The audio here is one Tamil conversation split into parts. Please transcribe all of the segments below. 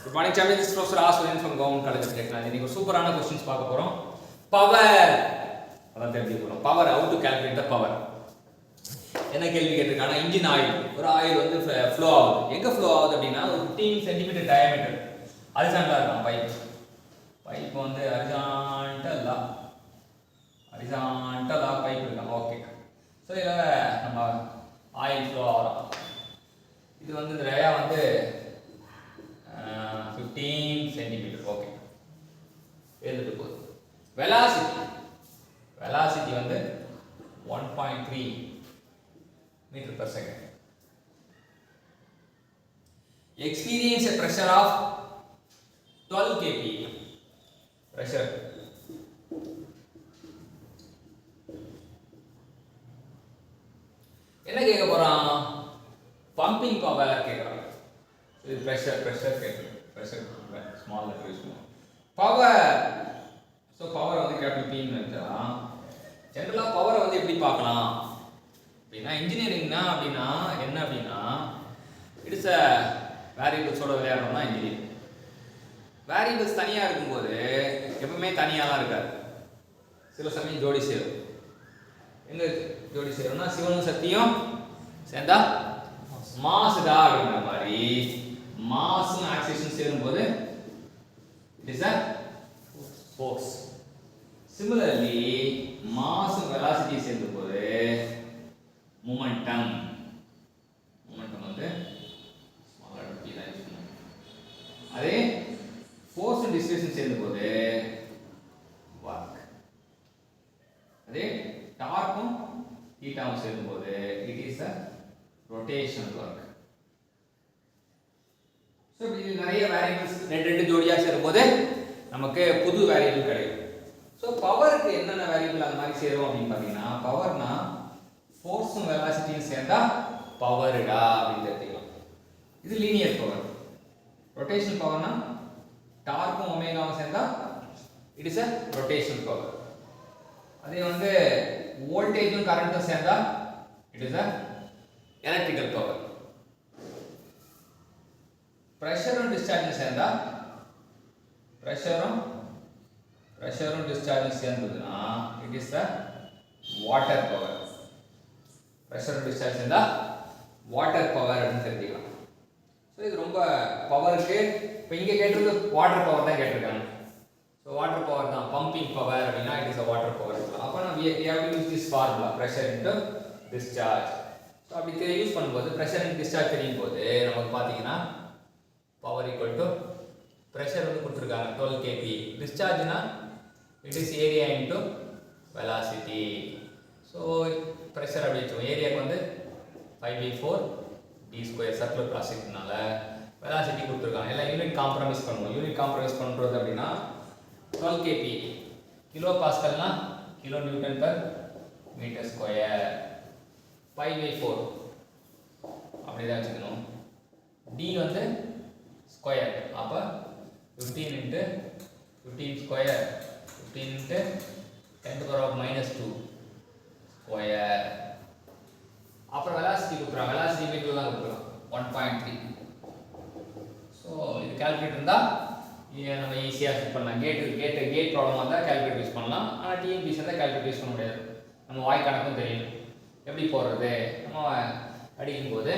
Good morning, champions. This is Professor Aswin from Government College of Technology. இன்னைக்கு ஒரு சூப்பரான क्वेश्चंस பார்க்க போறோம். பவர் அதான் தெரிஞ்சுக்க போறோம். Power how to calculate the power. என்ன கேள்வி கேட்டிருக்கானா இன்ஜின் ஆயில் ஒரு ஆயில் வந்து ஃப்ளோ ஆகுது. எங்க ஃப்ளோ ஆகுது அப்படினா ஒரு 15 cm டயாமீட்டர் ஹரிசாண்டலா இருக்கும் பைப் வந்து ஹரிசாண்டலா பைப் இருக்கு. ஓகே. சோ இத நம்ம ஆயில் ஃப்ளோ ஆகும். இது வந்து இந்த ரேயா வந்து 15 cm. ஓகே. எழுதிட்டு போகுது. velocity வந்து 1.3 meter per second. Experience a pressure of 12 kPa. Pressure என்ன கேட்க போறான்? பம்பிங் பவர் கேக்குறான். இது pressure கேக்குது. pressure small letter யூஸ் பண்ணுவோம். பவர் சோ பவர் வந்து கேபிட்டல் P ன்னு வெச்சலாம். ஜெனரலா பவர் வந்து எப்படி பார்க்கலாம் அப்படினா இன்ஜினியரிங்னா அப்படினா என்ன அப்படினா இட் இஸ் a வேரியபிள்ஸோட விளையாடுறோம்னா இன்ஜினியரிங். வேரியபிள்ஸ் தனியா இருக்கும்போது எப்பவுமே தனியாலாம் இருக்காது. சில சமயம் ஜோடி சேரும். எங்க ஜோடி சேரும்னா சிவனும் சக்தியும் சேர்ந்தா மாஸ்டா அப்படிங்கிற மாதிரி மாஸும் ஆக்சிலரேஷன் சேரும்போது it is a force. Similarly mass and velocity சேரும்போது momentum வந்து smaller p தான் யூஸ் பண்ணுவோம். அதே force and displacement சேரும்போது work. அதே டார்க்கும் தீட்டாவும் சேரும்போது it is a rotational work. So இது நிறைய வேரியபிள்ஸ் ரெண்டு ஜோடியா சேரும்போது நமக்கு புது வேரியபிள் கிடைக்கும். சோ பவருக்கு என்னென்ன வேரியபிள் அந்த மாதிரி சேரும் அப்படின்னு பாத்தீங்கன்னா பவர்னா ஃபோர்ஸும் வெலாசிட்டியும் சேர்ந்தா பவர்டா அப்படின்னு தெரிஞ்சுக்கலாம். இது லீனியர் பவர். ரொட்டேஷனல் பவர்னா டார்க்கும் ஒமேகாவும் சேர்ந்தா it is a rotational power. அதே வந்து வோல்டேஜும் கரண்ட்டும் சேர்ந்தா it is a electrical power. பிரஷரும் டிஸ்சார்ஜும் சேர்ந்தா பிரஷரும் டிஸ்சார்ஜும் சேர்ந்ததுன்னா it is a water power. Pressure discharge சேர்ந்தா வாட்டர் பவர் அப்படின்னு தெரிஞ்சுக்கலாம். ஸோ இது ரொம்ப பவருக்கு இப்போ இங்கே கேட்டிருக்க வாட்டர் பவர் தான் கேட்டிருக்காங்க. ஸோ வாட்டர் பவர் தான் பம்பிங் பவர் அப்படின்னா it is a water power. அப்போ நம்ம we have to use this formula pressure into discharge. So அப்படி யூஸ் பண்ணும்போது pressure and discharge தெரியும் போது நமக்கு பார்த்தீங்கன்னா power equal to pressure வந்து கொடுத்திருக்காங்க 12 kPa. dischargeனா it is area into velocity. so pressure அப்படி வெச்சோம். ஏரியாக்கு வந்து 5/4 d square circular cross-sectionனால velocity கொடுத்திருக்காங்க. எல்லாம் யூனிட் காம்ப்ரமைஸ் பண்ணுவோம். யூனிட் காம்ப்ரமைஸ் பண்றது அப்படினா 12 kPa கிலோ பாஸ்கல்னா kilo newton per metre square 5/4 அப்படி தான் வெச்சுக்கணும். d வந்து ஸ்கொயர் அப்ப 15 into 15 square 15 into 10 to the power of -2 square. அப்புறம் velocity கொடுக்குறோம். velocity மீட்டர்ல தான் கொடுக்குறோம் 1.3. சோ இது கால்குலேட் இருந்தா நம்ம ஈஸியா செட் பண்ணலாம். கேட் ப்ராப்ளமா இருந்தா கால்குலேட் யூஸ் பண்ணலாம். ஆனா டிஎன்பிஎஸ் இருந்தா கால்குலேட் யூஸ் பண்ண முடியாது. நம்ம வாய் கணக்கும் தெரியும். எப்படி போறது நம்ம அடிக்கும் போது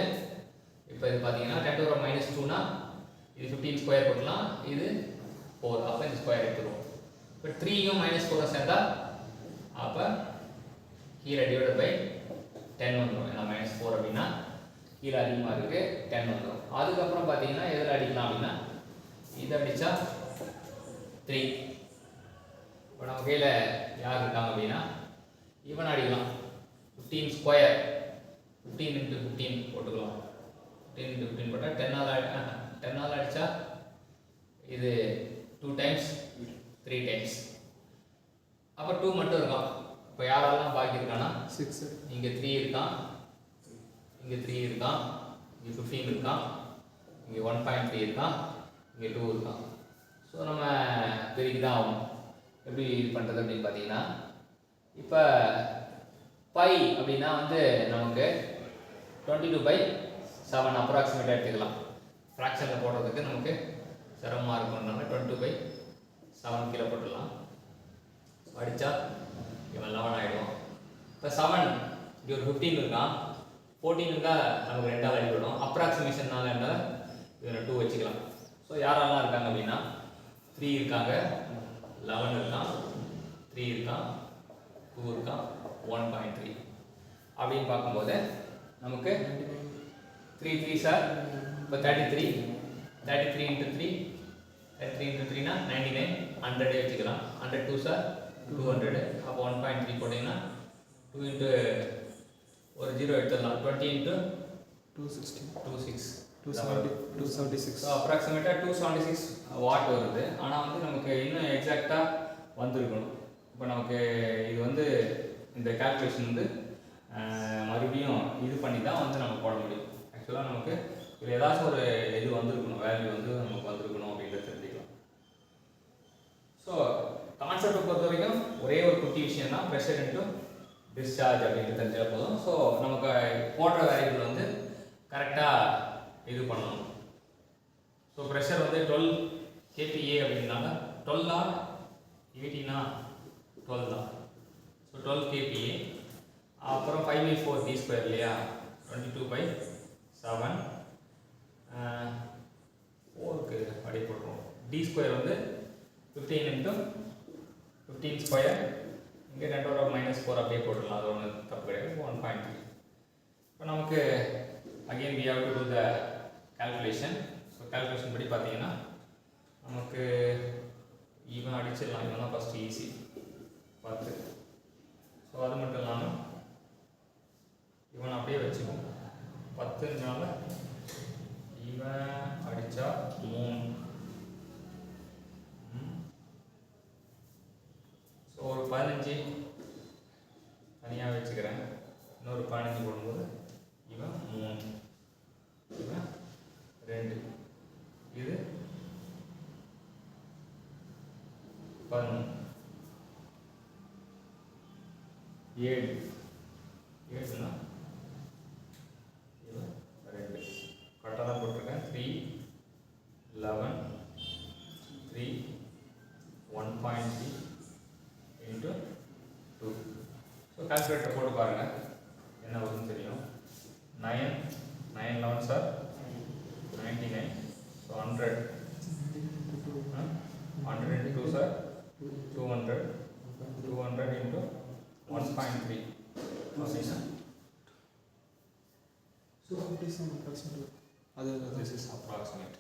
இப்போ இது பாத்தீங்கன்னா 10 to the power of -2 னா இது 15 ஸ்கொயர் போடலாம். இது 4 அப்ப இந்த ஸ்கொயர் எடுத்துறோம். இப்போ 3 யும் -4 சேர்ந்தா அப்ப கீழ டிவைடட் பை 10 வந்துரும். ஏன்னா -4 அப்படினா கீழ அதிகமா இருக்கு 10 வந்துரும். அதுக்கு அப்புறம் பாத்தீங்கன்னா எதுல அடிக்கலாம் அப்படினா இத அடிச்சா 3. இப்போ நம்ம கையில யார் இருக்காங்க அப்படினா ஈவன் அடிக்கலாம். 15 ஸ்கொயர் 15 into 15 போட்டுக்கலாம். 10 into 15 போட்டா 10 ஆல அடிச்சா இது 2 டைம்ஸ் 3 டைம்ஸ் அப்ப 2 மட்டும் இருக்கும். இப்போ யாரெல்லாம் பாக்கி இருக்கானா 6 இங்க 3 இருக்கான், இங்க 3 இருக்கான், இங்க 15 இருக்கான், இங்க 1.3 இருக்கான், இங்க 2 இருக்கான். சோ நம்ம பெருக்கி தான் ஆகும். எப்படி இது பண்றது அப்படின்னு பாத்தீங்கன்னா இப்போ பை அப்படினா வந்து நமக்கு 22/7 அப்ராக்ஸிமேட்டா எடுத்துக்கலாம். ஃபிராக்ஷன்ல போடுறதுக்கு நமக்கு இங்கே ஒரு 15 இருக்கான், 14 இருந்தால் நமக்கு 2ஆல் அடிபடும். அப்ராக்சிமேஷன்னால இருந்தால் இதில் 2 வச்சுக்கலாம். ஸோ யாரெல்லாம் இருக்காங்க அப்படின்னா 3 இருக்காங்க, 11 இருக்கான், 3 இருக்கான், 2 இருக்கான், 1.3 அப்படின்னு பார்க்கும்போது நமக்கு 3 3 சார் இப்போ 33 33 into 3 33 into 3 னா 99 100 வச்சுக்கலாம். 100 2 சார் 200 அப்போ 1.3 போட்டிங்கன்னா 2 into ஒரு 0 எடுத்துடலாம். 20 into 276 ஸோ அப்ராக்சிமேட்டாக 276 வாட் வருது. ஆனால் வந்து நமக்கு இன்னும் எக்ஸாக்டாக வந்திருக்கணும். இப்போ நமக்கு இது வந்து இந்த கால்குலேஷன் வந்து மறுபடியும் இது பண்ணி தான் வந்து நம்ம போட முடியும். ஆக்சுவலாக நமக்கு இதில் ஏதாச்சும் ஒரு இது வந்திருக்கணும், வேல்யூ வந்து நமக்கு வந்திருக்கணும் அப்படின்றத தெரிஞ்சுக்கலாம். ஸோ கான்செப்டை பொறுத்த வரைக்கும் ஒரே ஒரு குட்டி விஷயம் தான், ப்ரெஷர் இன்ட்டு டிஸ்சார்ஜ் அப்படின்ட்டு தெரிஞ்சால் போதும். ஸோ நமக்கு போடுற வேல்யூபிள் வந்து கரெக்டாக இது பண்ணணும். ஸோ ப்ரெஷர் வந்து 12 kPa அப்படின்னால 12 18 12 தான். So 12 kPa. அப்புறம் 5/4 d² இல்லையா, 22/7 4க்கு அப்படியே போட்டுருவோம். d² வந்து 15 into 15², இங்கே 10⁻⁻4 அப்படியே போட்டுடலாம், அது ஒன்று தப்பு கிடையாது. 1.3. இப்போ நமக்கு again we have to do the calculation. So calculation படி பார்த்தீங்கன்னா நமக்கு இவன் அடிச்சிடலாம், இவன் தான் ஃபஸ்ட்டு ஈஸி 10. ஸோ அது மட்டும் இல்லாமல் இவன் அப்படியே வச்சுக்கோம் 10னால இவன் அடித்தா 3. ஸோ ஒரு 15 தனியாக வச்சுக்கிறேன். இன்னொரு 15 போடும்போது இவன் 3, இவன் 2, இது 11, 7 7னா இவன் 2 கரெக்டாக தான் போட்டிருக்கேன். 3 11 3 1.3 into 2. ஸோ கால்குலேட்டர் போட்டு பாருங்கள் என்ன வருதுன்னு தெரியும். 9 9 11 sir 99. So 100 100 into 2 sir 200 200 into 1.3 அப்படின்னா அது this is approximate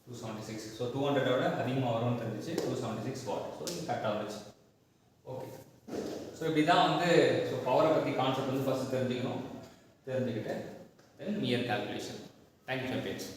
276. ஸோ 200 விட அதிகமாக வரும்னு தெரிஞ்சிச்சு. 276 வாட். ஸோ இது கரெக்டாக வந்துச்சு. ஓகே. ஸோ இப்படி தான் வந்து ஸோ பவரை பற்றி கான்செப்ட் வந்து ஃபஸ்ட்டு தெரிஞ்சுக்கிட்டு தென் மியர் கால்குலேஷன். Thank you champions.